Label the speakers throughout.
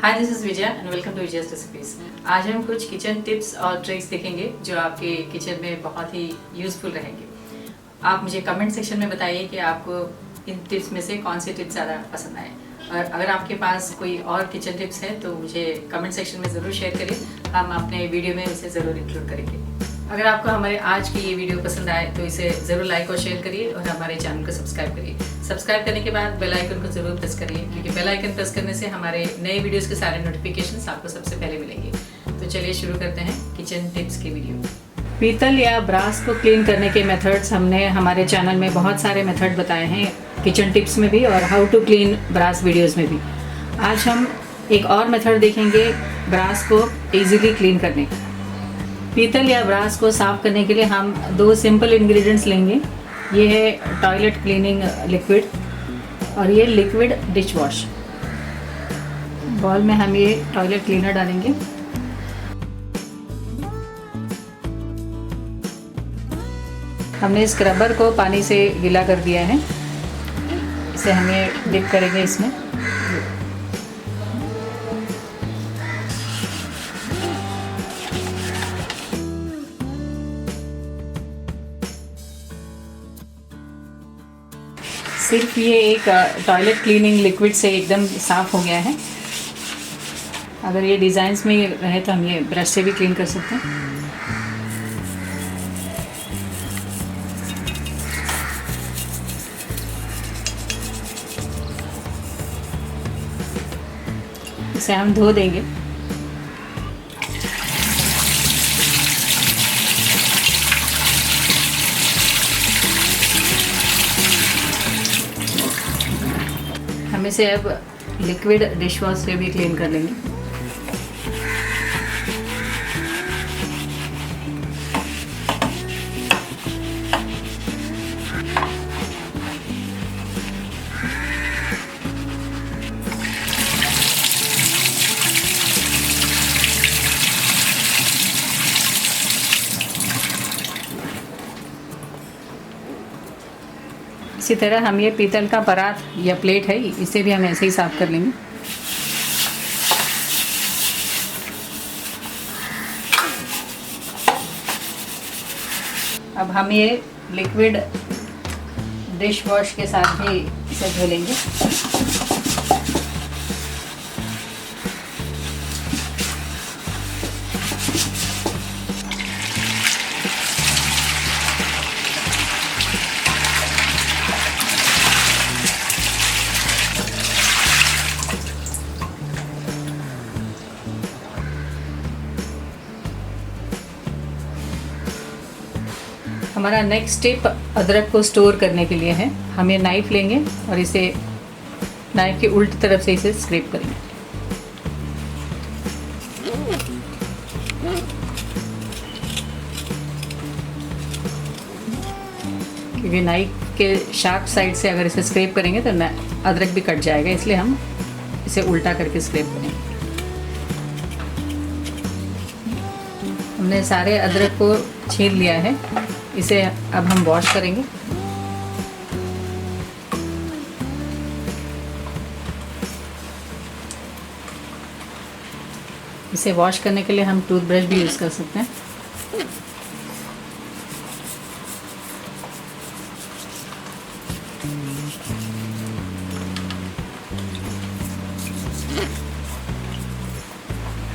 Speaker 1: Hi, this is Vijay and welcome to Vijay's recipes. आज हम कुछ किचन टिप्स और ट्रिक्स देखेंगे जो आपके किचन में बहुत ही यूजफुल रहेंगे। आप मुझे कमेंट सेक्शन में बताइए कि आपको इन टिप्स में से कौन सी टिप्स ज़्यादा पसंद आए, और अगर आपके पास कोई और किचन टिप्स है तो मुझे कमेंट सेक्शन में ज़रूर शेयर करिए। हम अपने वीडियो में उसे ज़रूर इंक्लूड करेंगे। अगर आपको हमारे आज की ये वीडियो पसंद आए तो इसे ज़रूर लाइक और शेयर करिए और हमारे चैनल को सब्सक्राइब करिए। सब्सक्राइब करने के बाद बेल आइकन को ज़रूर प्रेस करिए, क्योंकि बेल आइकन प्रेस करने से हमारे नए वीडियोस के सारे नोटिफिकेशंस आपको सबसे पहले मिलेंगे। तो चलिए शुरू करते हैं किचन टिप्स की वीडियो। पीतल या ब्रास को क्लीन करने के मेथड्स हमने हमारे चैनल में बहुत सारे मेथड बताए हैं, किचन टिप्स में भी और how to clean brass videos में भी। आज हम एक और मेथड देखेंगे ब्रास को ईजिली क्लीन करने का। पीतल या ब्रास को साफ़ करने के लिए हम दो सिंपल इंग्रेडिएंट्स लेंगे। ये है टॉयलेट क्लीनिंग लिक्विड और ये लिक्विड डिश वॉश। बॉल में हम ये टॉयलेट क्लीनर डालेंगे। हमने स्क्रबर को पानी से गीला कर दिया है, इसे हम ये डिप करेंगे इसमें। सिर्फ ये एक टॉयलेट क्लीनिंग लिक्विड से एकदम साफ़ हो गया है। अगर ये डिज़ाइंस में रहे तो हम ये ब्रश से भी क्लीन कर सकते हैं। इसे हम धो देंगे। हम इसे अब लिक्विड डिश वॉश से भी क्लीन कर लेंगे। इसी तरह हम ये पीतल का परात या प्लेट है, इसे भी हम ऐसे ही साफ़ कर लेंगे। अब हम ये लिक्विड डिश वॉश के साथ भी इसे धो लेंगे। हमारा नेक्स्ट टिप अदरक को स्टोर करने के लिए है। हम ये नाइफ़ लेंगे और इसे नाइफ़ की उल्टी तरफ से इसे स्क्रैप करेंगे। क्योंकि नाइफ़ के शार्प साइड से अगर इसे स्क्रैप करेंगे तो अदरक भी कट जाएगा, इसलिए हम इसे उल्टा करके स्क्रैप करेंगे। हमने सारे अदरक को छील लिया है, इसे अब हम वॉश करेंगे। इसे वॉश करने के लिए हम टूथब्रश भी यूज़ कर सकते हैं।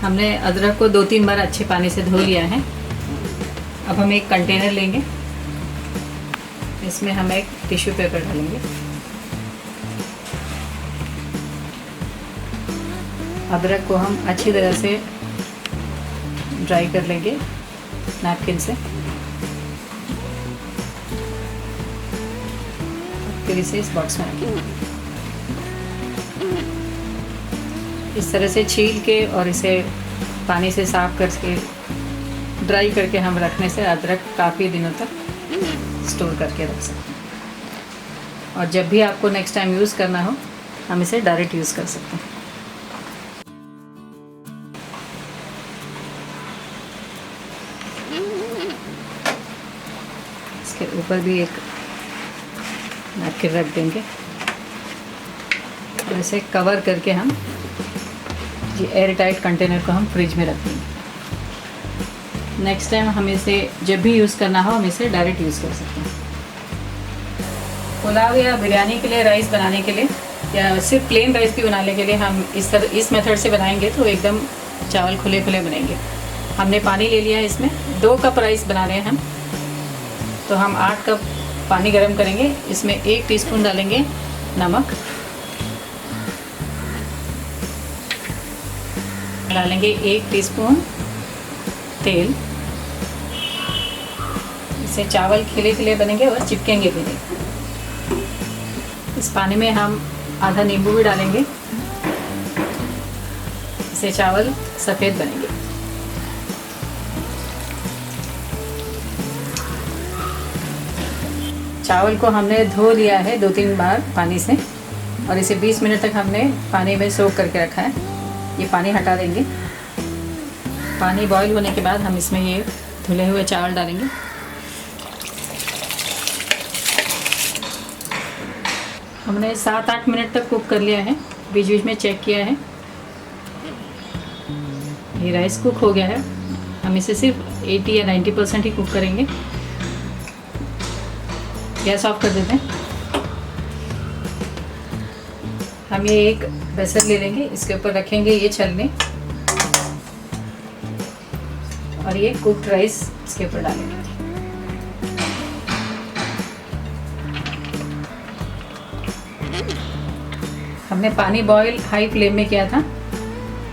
Speaker 1: हमने अदरक को 2-3 बार अच्छे पानी से धो लिया है। अब हम एक कंटेनर लेंगे, इसमें हम एक टिश्यू पेपर डालेंगे। अदरक को हम अच्छी तरह से ड्राई कर लेंगे नैपकिन से। फिर इसे इस बॉक्स में रखेंगे। इस तरह से छील के और इसे पानी से साफ करके ड्राई करके हम रखने से अदरक काफ़ी दिनों तक स्टोर करके रख सकते हैं, और जब भी आपको नेक्स्ट टाइम यूज़ करना हो हम इसे डायरेक्ट यूज़ कर सकते हैं। इसके ऊपर भी एक नैपकिन रख देंगे और इसे कवर करके हम ये एयर टाइट कंटेनर को हम फ्रिज में रख देंगे। नेक्स्ट टाइम हम इसे जब भी यूज़ करना हो हम इसे डायरेक्ट यूज़ कर सकते हैं। पुलाव या बिरयानी के लिए, राइस बनाने के लिए या सिर्फ प्लेन राइस भी बनाने के लिए हम इस मेथड से बनाएंगे तो एकदम चावल खुले खुले बनेंगे। हमने पानी ले लिया है, इसमें 2 कप राइस बना रहे हैं हम, तो हम 8 कप पानी गर्म करेंगे। इसमें 1 टीस्पून डालेंगे नमक, डालेंगे 1 टीस्पून तेल। इससे चावल खिले खिले बनेंगे और चिपकेंगे भी नहीं। इस पानी में हम आधा नींबू भी डालेंगे, इससे चावल सफ़ेद बनेंगे। चावल को हमने धो लिया है 2-3 बार पानी से और इसे 20 मिनट तक हमने पानी में सोख करके रखा है। ये पानी हटा देंगे। पानी बॉईल होने के बाद हम इसमें ये धुले हुए चावल डालेंगे। हमने 7-8 मिनट तक कुक कर लिया है, बीच बीच में चेक किया है। ये राइस कुक हो गया है। हम इसे सिर्फ 80 या 90% ही कुक करेंगे। गैस ऑफ कर देते हैं। हम ये एक बेसन ले लेंगे, इसके ऊपर रखेंगे ये छलनी और ये कुक्ड राइस इसके ऊपर डालेंगे। हमने पानी बॉईल हाई फ्लेम में किया था,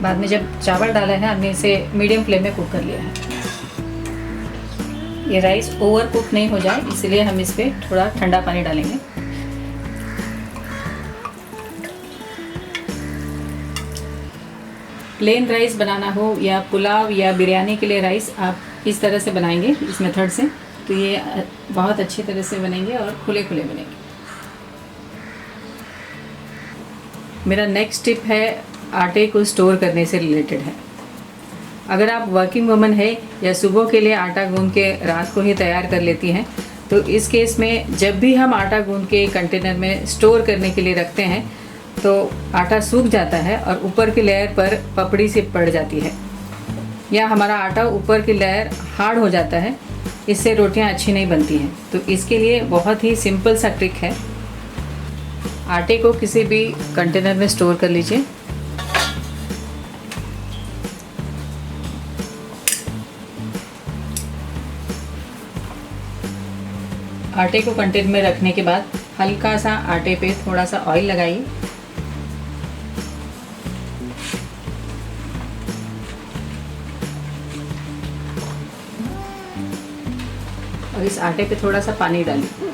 Speaker 1: बाद में जब चावल डाला है हमने इसे मीडियम फ्लेम में कुक कर लिया है। ये राइस ओवर कुक नहीं हो जाए इसलिए हम इस पर थोड़ा ठंडा पानी डालेंगे। प्लेन राइस बनाना हो या पुलाव या बिरयानी के लिए राइस आप इस तरह से बनाएंगे, इस मेथड से, तो ये बहुत अच्छी तरह से बनेंगे और खुले खुले बनेंगे। मेरा नेक्स्ट टिप है आटे को स्टोर करने से रिलेटेड है। अगर आप वर्किंग वुमन है या सुबह के लिए आटा गूंद के रात को ही तैयार कर लेती हैं, तो इस केस में जब भी हम आटा गूंद के कंटेनर में स्टोर करने के लिए रखते हैं तो आटा सूख जाता है और ऊपर की लेयर पर पपड़ी सी पड़ जाती है या हमारा आटा ऊपर की लेयर हार्ड हो जाता है। इससे रोटियां अच्छी नहीं बनती हैं। तो इसके लिए बहुत ही सिंपल सा ट्रिक है। आटे को किसी भी कंटेनर में स्टोर कर लीजिए। आटे को कंटेनर में रखने के बाद हल्का सा आटे पे थोड़ा सा ऑयल लगाइए और इस आटे पे थोड़ा सा पानी डालिए।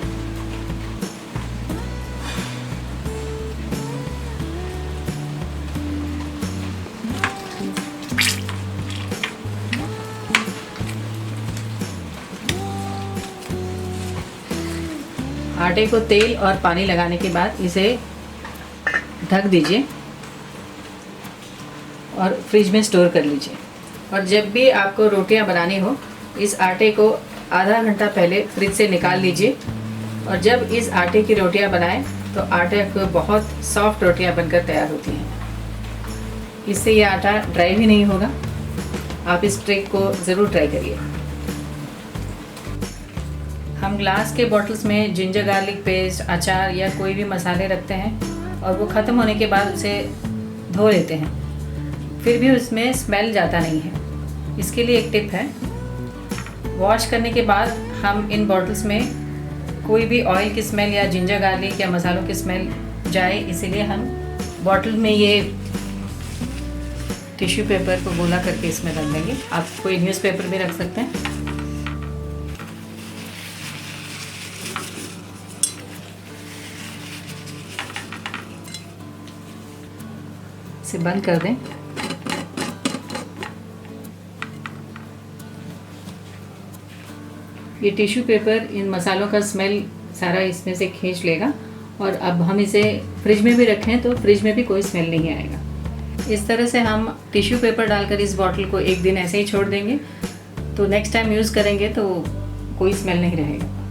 Speaker 1: आटे को तेल और पानी लगाने के बाद इसे ढक दीजिए और फ्रिज में स्टोर कर लीजिए। और जब भी आपको रोटियां बनानी हो, इस आटे को आधा घंटा पहले फ्रिज से निकाल लीजिए और जब इस आटे की रोटियां बनाएं तो आटे को बहुत सॉफ्ट रोटियां बनकर तैयार होती हैं। इससे ये आटा ड्राई भी नहीं होगा। आप इस ट्रिक को ज़रूर ट्राई करिए। हम ग्लास के बॉटल्स में जिंजर गार्लिक पेस्ट, अचार या कोई भी मसाले रखते हैं और वो ख़त्म होने के बाद उसे धो लेते हैं, फिर भी उसमें स्मेल जाता नहीं है। इसके लिए एक टिप है, वॉश करने के बाद हम इन बॉटल्स में कोई भी ऑयल की स्मेल या जिंजर गार्लिक या मसालों की स्मेल जाए, इसीलिए हम बॉटल में ये टिश्यू पेपर को गोला करके इसमें रख देंगे। आप कोई न्यूज़पेपर भी रख सकते हैं। इसे बंद कर दें। ये टिश्यू पेपर इन मसालों का स्मेल सारा इसमें से खींच लेगा और अब हम इसे फ्रिज में भी रखें तो फ्रिज में भी कोई स्मेल नहीं आएगा। इस तरह से हम टिश्यू पेपर डालकर इस बॉटल को एक दिन ऐसे ही छोड़ देंगे तो नेक्स्ट टाइम यूज़ करेंगे तो कोई स्मेल नहीं रहेगा।